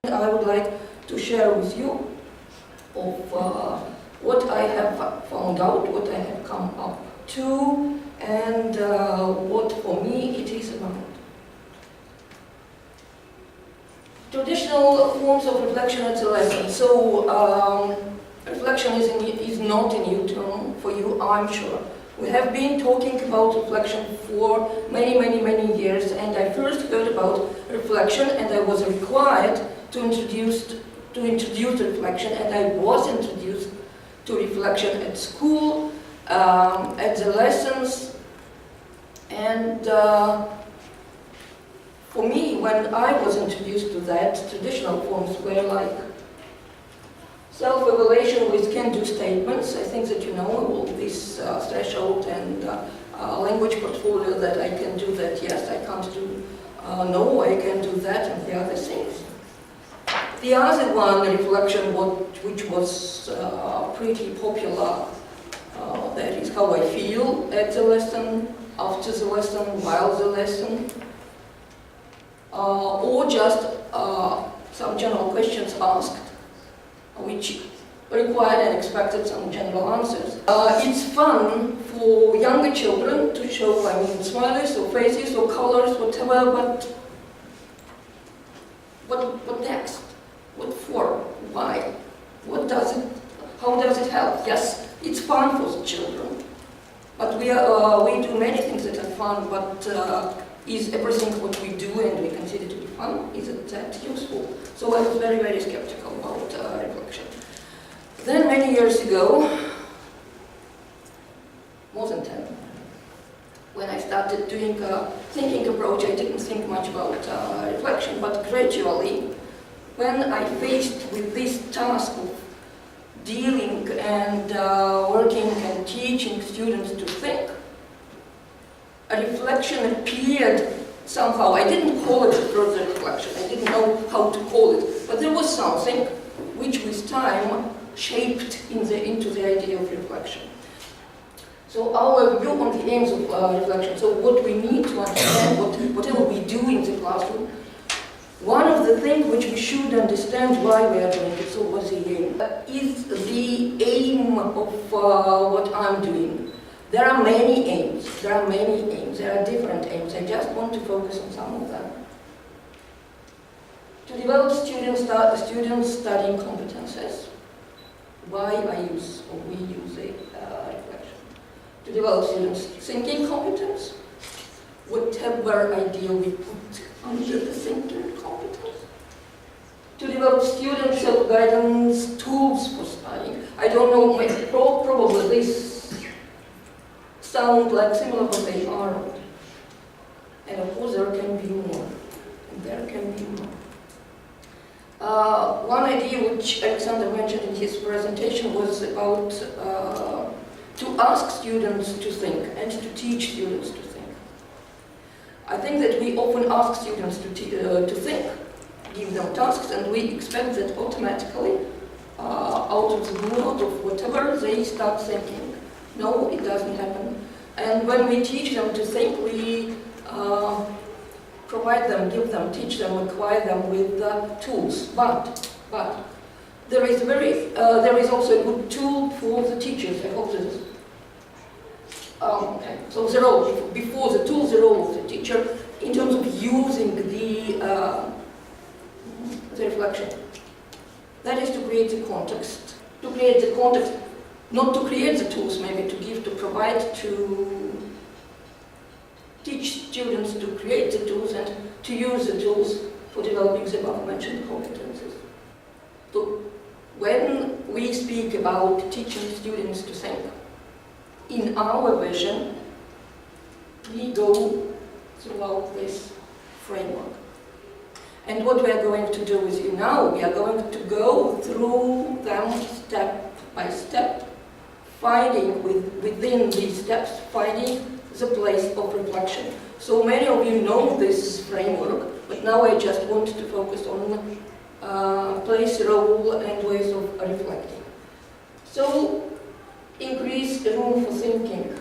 I would like to share with you of what I have found out, what I have come up to, and what for me it is about. Traditional forms of reflection at a lesson. So reflection is not a new term for you, I'm sure. We have been talking about reflection for many years, and I first heard about reflection and I was required to introduce reflection, and I was introduced to reflection at school, at the lessons, and for me, when I was introduced to that, traditional forms were like self-evaluation with can-do statements. I think that you know all this threshold and language portfolio that I can do that, yes, I can't do, no, I can do that, and the other things. The other one, reflection, which was pretty popular, that is how I feel at the lesson, after the lesson, while the lesson, or just some general questions asked, which required and expected some general answers. It's fun for younger children to show, smileys or faces or colors, whatever, but what next? What for? Why? What does it? How does it help? Yes, it's fun for the children, but we do many things that are fun. But is everything what we do and we consider to be fun, is it that useful? So I was very skeptical about reflection. Then many years ago, more than 10, when I started doing a thinking approach, I didn't think much about reflection, but gradually, when I faced with this task of dealing and working and teaching students to think, a reflection appeared somehow. I didn't call it a further reflection, I didn't know how to call it, but there was something which with time shaped into the idea of reflection. So our view on the aims of reflection, so what we need to understand, whatever we do in the classroom, one of the things which we should understand why we are doing it, so what's the aim, is the aim of what I'm doing. There are many aims, there are different aims. I just want to focus on some of them. To develop students studying competences, why we use a reflection. To develop students thinking competence, whatever idea we put under the thinking competence. To develop student self-guidance tools for studying. I don't know, probably this sound like similar, but they aren't. And of course there can be more. One idea which Alexander mentioned in his presentation was about to ask students to think and to teach students to think. I think that we often ask students to think, give them tasks, and we expect that automatically, out of the blue, out of whatever, they start thinking. No, it doesn't happen. And when we teach them to think, we provide them, teach them, acquire them with tools. But there is also a good tool for the teachers. I hope this. Okay. So the role before the tool, the role of the teacher in terms of using the reflection. That is to create the context. Not to create the tools, maybe to provide, to teach students to create the tools and to use the tools for developing the above-mentioned competences. So when we speak about teaching students to think, in our vision, we go throughout this framework. And what we are going to do with you now, we are going to go through them step by step, finding within these steps, finding the place of reflection. So many of you know this framework, but now I just want to focus on place, role, and ways of reflecting. So, increase room for thinking.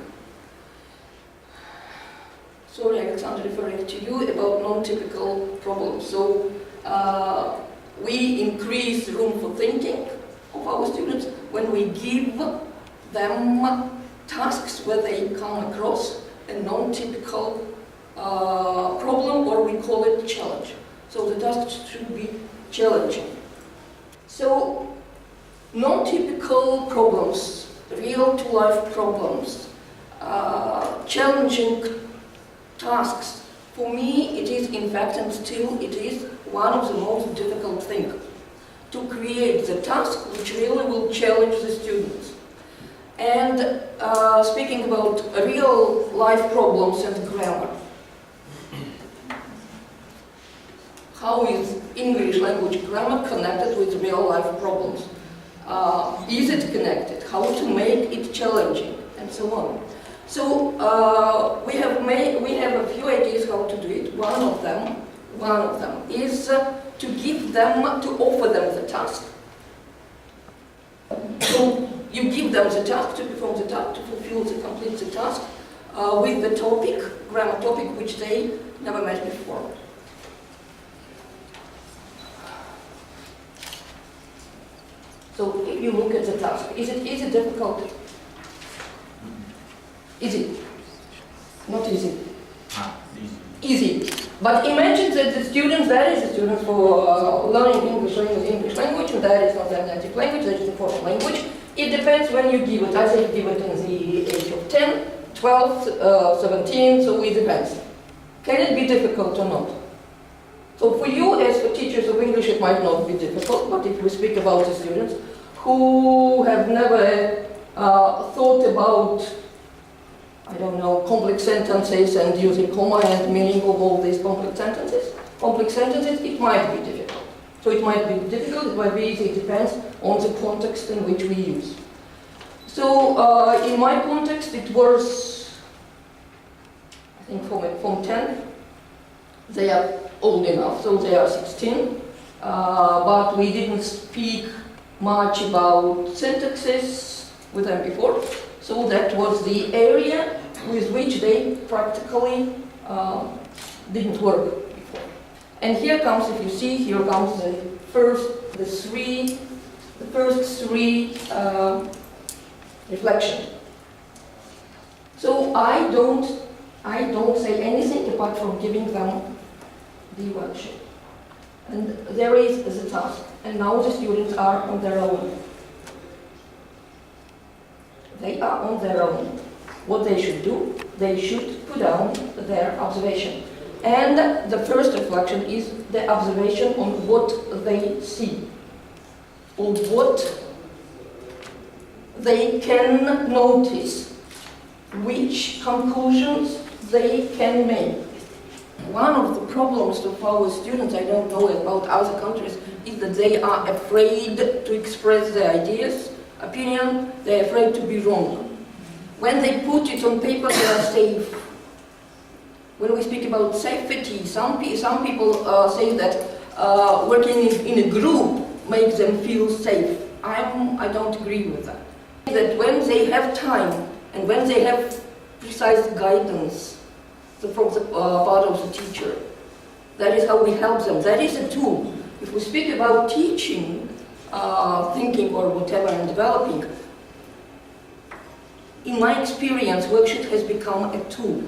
Sorry, Alexander, referring to you about non-typical problems. So, we increase room for thinking of our students when we give them tasks where they come across a non-typical problem, or we call it challenge. So the tasks should be challenging. So non-typical problems, real-to-life problems, challenging tasks, for me it is in fact and still it is one of the most difficult things, to create the task which really will challenge the students. And speaking about real-life problems and grammar, how is English language grammar connected with real-life problems? Is it connected? How to make it challenging, and so on. So we have a few ideas how to do it. One of them is to give them, to offer them the task. So you give them the task to perform the task, to fulfill, to complete the task with the topic, grammar topic, which they never met before. So if you look at the task, is it difficult? Easy. Not easy. Easy. But imagine that the students, that is the students for learning English language, and that is not their native language, that is the foreign language. It depends when you give it. I say give it in the age of 10, 12, 17, so it depends. Can it be difficult or not? So for you, as for teachers of English, it might not be difficult, but if we speak about the students who have never thought about, I don't know, complex sentences and using comma and meaning of all these complex sentences, it might be difficult. So it might be difficult, it might be easy, it depends on the context in which we use. So in my context, it was, I think from 10, they are old enough, so they are 16, but we didn't speak much about syntaxes with them before, so that was the area with which they practically didn't work before. And here comes, if you see, here comes the first three reflection. So I don't say anything apart from giving them the worksheet. And there is the task, and now the students are on their own. They are on their own. What they should do, they should put down their observation. And the first reflection is the observation on what they see, or what they can notice, which conclusions they can make. One of the problems of our students, I don't know about other countries, is that they are afraid to express their ideas, opinion, they're afraid to be wrong. When they put it on paper, they are safe. When we speak about safety, some people say that working in a group makes them feel safe. I don't agree with that. That when they have time and when they have precise guidance from the part of the teacher, that is how we help them. That is a tool. If we speak about teaching, thinking or whatever and developing, in my experience, worksheet has become a tool.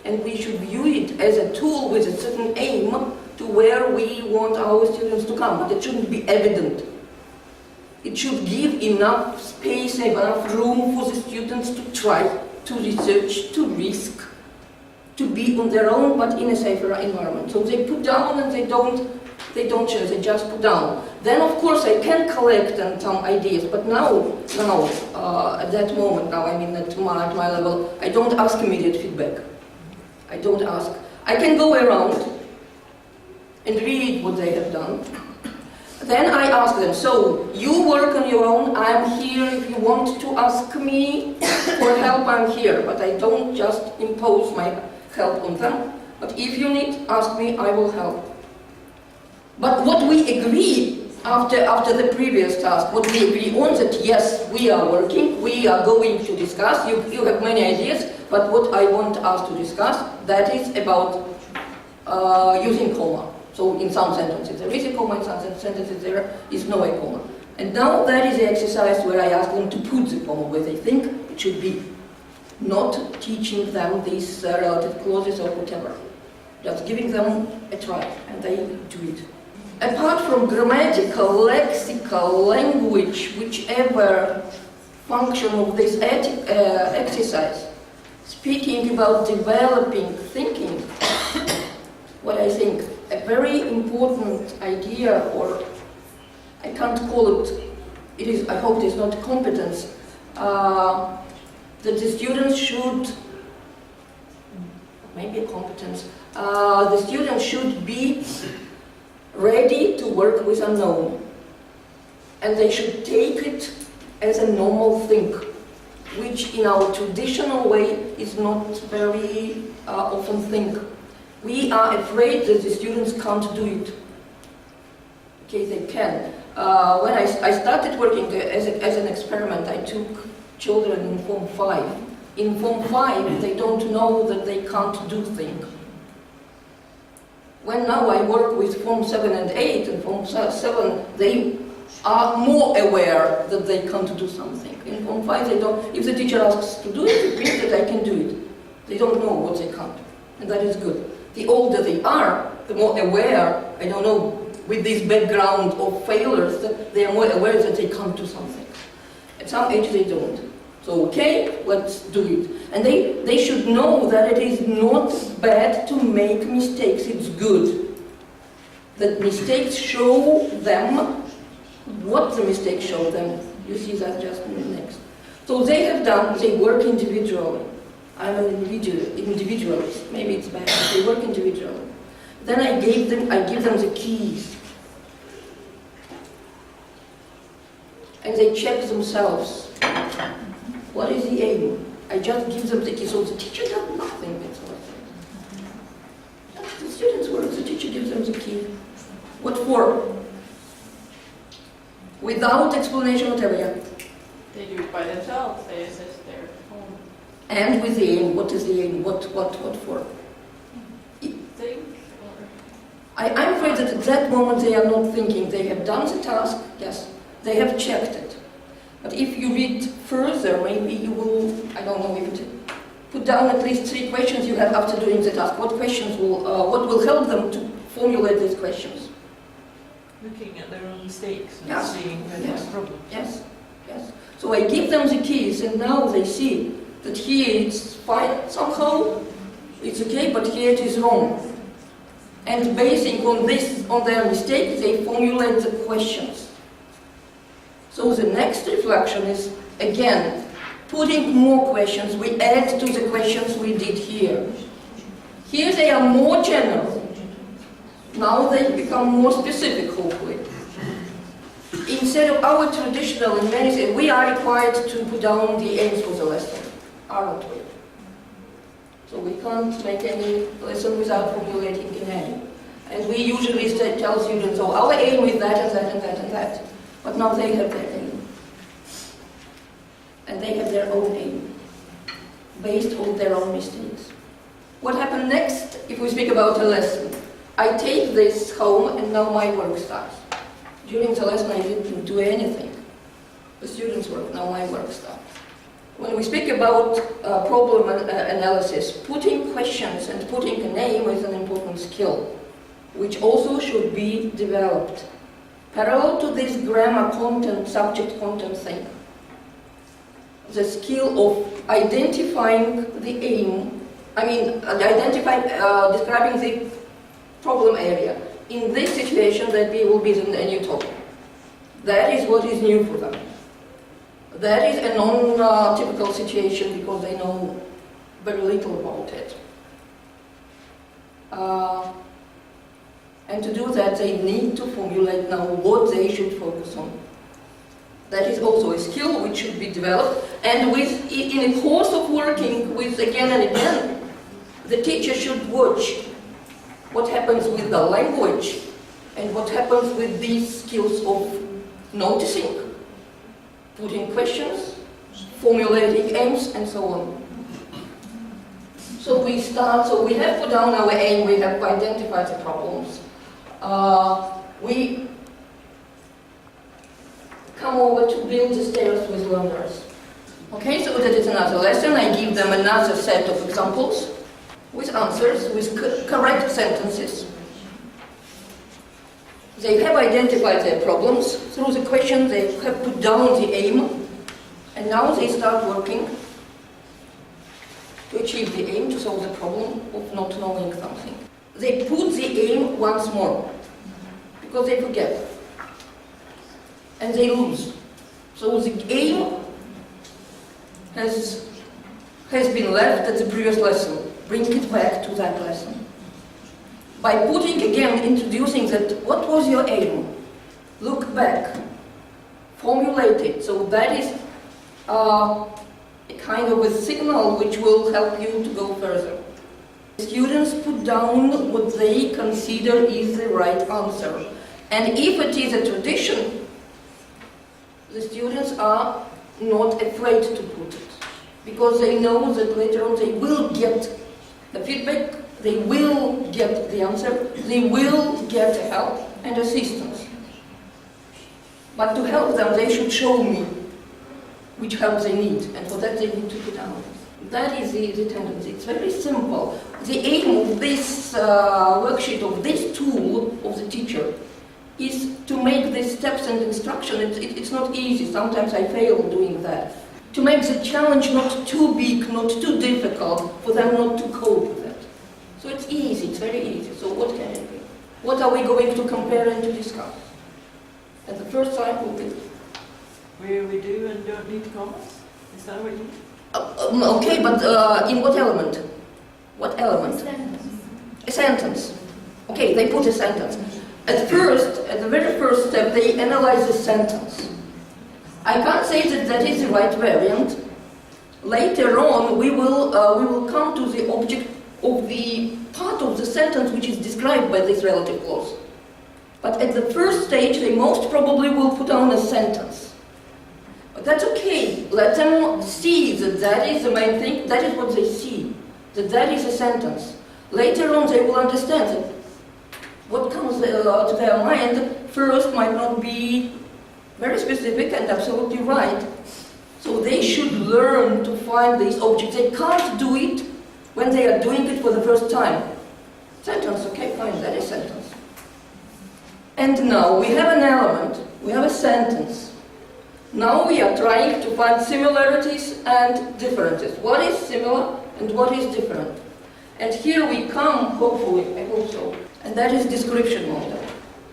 And we should view it as a tool with a certain aim to where we want our students to come. But it shouldn't be evident. It should give enough space, enough room for the students to try, to research, to risk, to be on their own, but in a safer environment. So they put down and they don't choose, they just put down. Then of course I can collect some ideas, but now at that moment, I mean at my level, I don't ask immediate feedback. I don't ask. I can go around and read what they have done. Then I ask them, so you work on your own, I'm here, if you want to ask me for help, I'm here, but I don't just impose my help on them. But if you need, ask me, I will help. But what we agree after the previous task, what we agree on that, yes, we are working, we are going to discuss, you have many ideas, but what I want us to discuss, that is about using comma. So in some sentences there is a comma, in some sentences there is no a comma. And now that is the exercise where I ask them to put the comma where they think it should be. Not teaching them these relative clauses or whatever. Just giving them a try, and they do it. Apart from grammatical, lexical, language, whichever function of this exercise, speaking about developing thinking, what I think a very important idea, or I can't call it, I hope it is not competence, that the students should, maybe a competence, the students should be ready to work with unknown. And they should take it as a normal thing, which in our traditional way is not very often thing. We are afraid that the students can't do it. Okay, they can. When I started working as an experiment, I took children in Form 5. In Form 5, they don't know that they can't do things. When now I work with Form 7 and 8, and Form 7, they are more aware that they can't do something. In Form 5, they don't. If the teacher asks to do it, it means that I can do it. They don't know what they can't, and that is good. The older they are, the more aware, I don't know, with this background of failures, they are more aware that they can't do something. At some age, they don't. So, okay, let's do it. And they should know that it is not bad to make mistakes, it's good. That mistakes show them what the mistakes show them. You see that just next. So they have done, they work individually. I'm an individualist, maybe it's bad, but they work individually. Then I give them the keys. And they check themselves. What is the aim? I just give them the key, so the teacher does nothing. That's what I think. The students work, the teacher gives them the key. What for? Without explanation, whatever, yeah. They do it by themselves, they assess their own. And with the aim, what is the aim? What for? Think, or... I'm afraid that at that moment they are not thinking. They have done the task, yes, they have checked it. But if you read further, maybe you will, I don't know, maybe put down at least 3 questions you have after doing the task. What questions what will help them to formulate these questions? Looking at their own mistakes and Yes. seeing where Yes. there's problems. Yes, yes. So I give them the keys, and now they see that here it's fine somehow, it's okay, but here it is wrong. And basing on this, on their mistake, they formulate the questions. So the next reflection is, again, putting more questions. We add to the questions we did here. Here they are more general. Now they become more specific, hopefully. Instead of our traditional, in many things, we are required to put down the aims for the lesson, aren't we? So we can't make any lesson without formulating an aim. And we usually tell students, oh, our aim is that and that and that and that. But now they have their aim. And they have their own aim, based on their own mistakes. What happened next, if we speak about a lesson? I take this home and now my work starts. During the lesson I didn't do anything. The students' work, now my work starts. When we speak about problem analysis, putting questions and putting a name is an important skill, which also should be developed. Parallel to this grammar content, subject content thing, the skill of identifying the aim, describing the problem area. In this situation, that will be a new topic. That is what is new for them. That is a non-typical situation because they know very little about it. And to do that, they need to formulate now what they should focus on. That is also a skill which should be developed. And in a course of working with again and again, the teacher should watch what happens with the language and what happens with these skills of noticing, putting questions, formulating aims, and so on. So we have put down our aim, we have identified the problems. we come over to build the stairs with learners. Okay, so that is another lesson. I give them another set of examples with answers, with correct sentences. They have identified their problems. Through the question, they have put down the aim, and now they start working to achieve the aim, to solve the problem of not knowing something. They put the aim once more, because they forget, and they lose. So the aim has been left at the previous lesson. Bring it back to that lesson. By putting again, introducing that, what was your aim? Look back, formulate it. So that is a kind of a signal which will help you to go further. Students put down what they consider is the right answer. And if it is a tradition, the students are not afraid to put it, because they know that later on they will get the feedback, they will get the answer, they will get help and assistance. But to help them, they should show me which help they need, and for that they need to put down. That is the tendency. It's very simple. The aim of this worksheet, of this tool of the teacher, is to make the steps and instruction. It's not easy. Sometimes I fail doing that. To make the challenge not too big, not too difficult, for them not to cope with it. So it's easy, it's very easy. So what can it be? What are we going to compare and to discuss? And the first time will be... Where we do and don't need commas? Is that what you mean? Okay, but in what element? What element? A sentence. Okay, they put a sentence. At the very first step, they analyze the sentence. I can't say that that is the right variant. Later on, we will come to the object of the part of the sentence which is described by this relative clause. But at the first stage, they most probably will put down a sentence. But that's okay. Let them see that that is the main thing. That is what they see. That is a sentence. Later on, they will understand that what comes to their mind first might not be very specific and absolutely right. So they should learn to find these objects. They can't do it when they are doing it for the first time. Sentence, okay, fine, that is sentence. And now we have an element, we have a sentence. Now we are trying to find similarities and differences. What is similar and what is different? And here we come, hopefully, I hope so, and that is description model.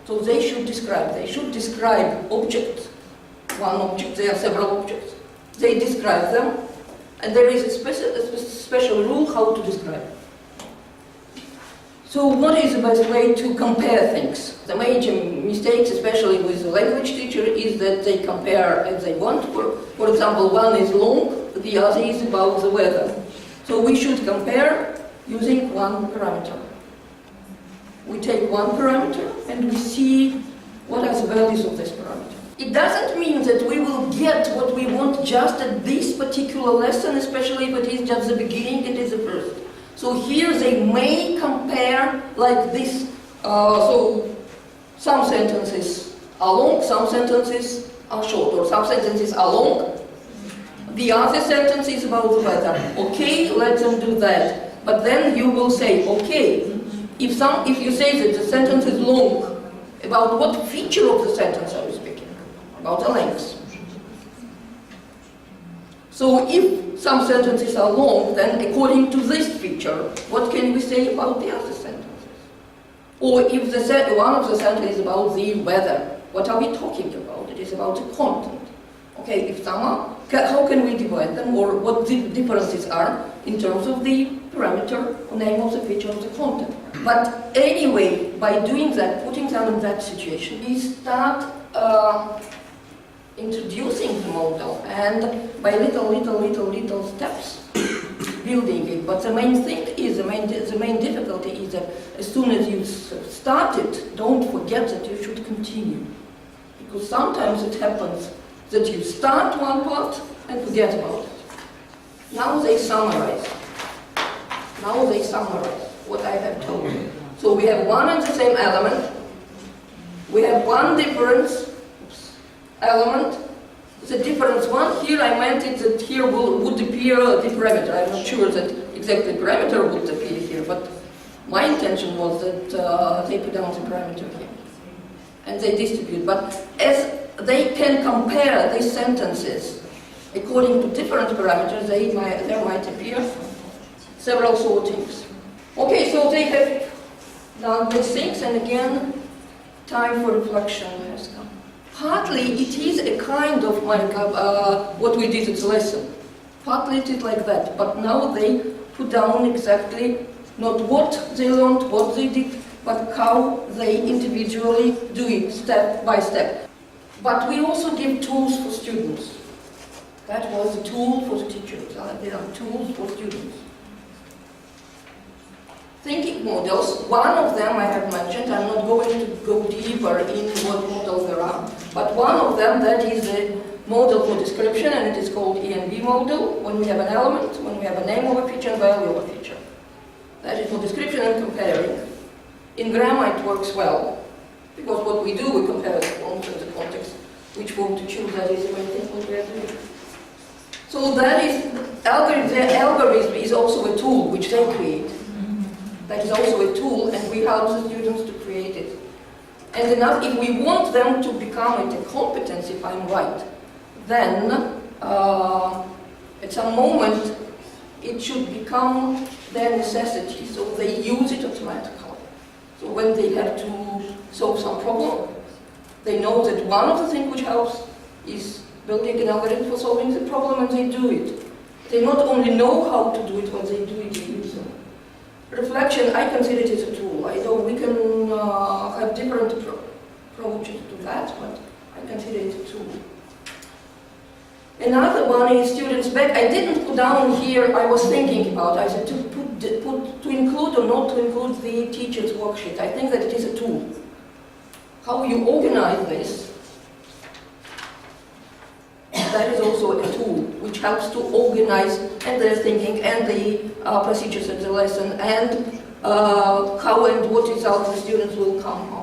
So they should describe objects, one object, there are several objects. They describe them, and there is a special rule how to describe. So what is the best way to compare things? The major mistakes, especially with the language teacher, is that they compare as they want. For example, one is long, the other is about the weather. So we should compare using one parameter. We take one parameter and we see what are the values of this parameter. It doesn't mean that we will get what we want just at this particular lesson, especially if it is just the beginning, it is the first. So here they may compare like this. So some sentences are long, some sentences are short, or some sentences are long. The other sentence is about the weather. Okay, let them do that. But then you will say, okay, if you say that the sentence is long, about what feature of the sentence are you speaking? About the length. So if some sentences are long, then according to this feature, what can we say about the other sentences? Or if one of the sentences is about the weather, what are we talking about? It is about the content. Okay, if some are, how can we divide them, or what the differences are in terms of the parameter or name of the feature of the content? But anyway, by doing that, putting them in that situation, we start introducing the model, and by little steps building it. But the main thing is, the main difficulty is that as soon as you start it, don't forget that you should continue. Because sometimes it happens that you start one part and forget about it. Now they summarize what I have told you. So we have one and the same element, we have one difference element. The difference one here, I meant it that here would appear the parameter. I'm not sure that exactly parameter would appear here, but my intention was that they put down the parameter here. And they distribute. But as they can compare these sentences according to different parameters, there might appear several sortings. Okay, so they have done these things, and again, time for reflection has come. Partly it is a kind of like what we did at the lesson. Partly it is like that, but now they put down exactly not what they learned, what they did, but how they individually do it, step by step. But we also give tools for students. That was a tool for the teachers. There are tools for students. Thinking models, one of them I have mentioned, I'm not going to go deeper in what models there are, but one of them, that is a model for description, and it is called ENV model, when we have an element, when we have a name of a feature and value of a feature. That is for description and comparing. In grammar it works well, because what we do, we compare the forms and the context, which form to choose, that is the main thing what we are doing. So that is, the algorithm is also a tool which they create. That is also a tool, and we help the students to create it. And enough, if we want them to become a competence, if I'm right, then at some moment it should become their necessity, so they use it automatically. So when they have to solve some problem, they know that one of the things which helps is building an algorithm for solving the problem, and they do it. They not only know how to do it, but they do it, they use them. Reflection, I consider it as a tool. I know we can have different approaches to that, but I consider it a tool. Another one is students back. I didn't put down here, I was thinking about, I said to include or not to include the teacher's worksheet. I think that it is a tool. How you organize this, that is also a tool which helps to organize and their thinking and the procedures of the lesson, and how and what results the students will come home.